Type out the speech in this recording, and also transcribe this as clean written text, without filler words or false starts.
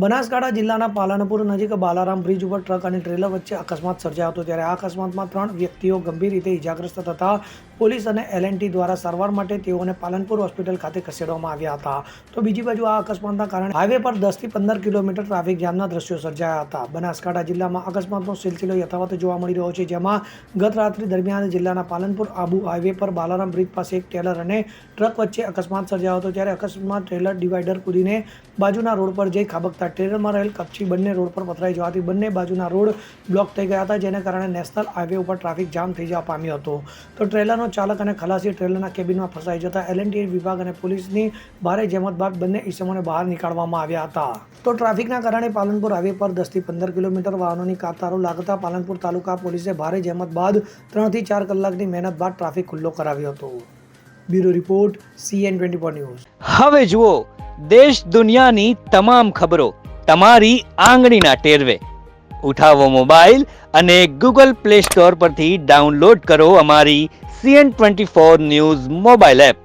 બનાસકાંઠા જિલ્લાના પાલનપુર નજીક બાલારામ બ્રિજ ઉપર ટ્રક અને ટ્રેલર વચ્ચે અકસ્માત સર્જાયો હતો, ત્યારે આ અકસ્માતમાં 3 વ્યક્તિઓ ગંભીર રીતે ઇજાગ્રસ્ત થતા પોલીસ અને એલએનટી દ્વારા સારવાર માટે તેઓને પાલનપુર હોસ્પિટલ ખાતે ખસેડવામાં આવ્યા હતા. તો બીજી બાજુ આ અકસ્માતના કારણે હાઈવે પર 10 થી 15 કિલોમીટર ટ્રાફિક જામના દ્રશ્યો સર્જાયા હતા. બનાસકાંઠા જિલ્લામાં અકસ્માતનો સિલસિલો યથાવત જોવા મળી રહ્યો છે, જેમાં ગત રાત્રિ દરમિયાન જિલ્લાના પાલનપુર આબુ હાઈવે પર બાલારામ બ્રિજ પાસે એક ટ્રેલર અને ટ્રક વચ્ચે અકસ્માત સર્જાયો હતો, ત્યારે અકસ્માત ટ્રેલર ડિવાઈડર કૂદીને બાજુના રોડ પર જઈ ખાબકતા ટ્રેલરમાં રહેલ કપચી બંને રોડ પર પથરાઈ જવાથી બંને બાજુના રોડ બ્લોક થઈ ગયા હતા, જેને કારણે નેશનલ હાઈવે ઉપર ટ્રાફિક જામ થઈ જવા પામ્યો હતો. તો ટ્રેલરનો ચાલક અને ખલાસી ટ્રેલરના કેબિનમાં ફસાઈ જતા એલએનટી વિભાગ અને પોલીસની ભારે જહેમત બાદ બંને ઈસમોને બહાર નીકાળવામાં આવ્યા હતા. તો ટ્રાફિકના કારણે પાલનપુર હાઈવે પર 10 થી 15 કિલોમીટર વાહનોની કાતારો લાગતા પાલનપુર તાલુકા પોલીસે ભારે જહેમત બાદ 3 થી 4 કલાકની મહેનત બાદ ટ્રાફિક ખુલ્લો કરાવ્યો હતો. Bureau report CN24 news. હવે જુઓ દેશ દુનિયાની તમામ ખબરો તમારી આંગળીના ટેરવે. ઉઠાવો મોબાઈલ અને Google Play Store પરથી ડાઉનલોડ કરો અમારી CN24 ન્યૂઝ મોબાઈલ એપ.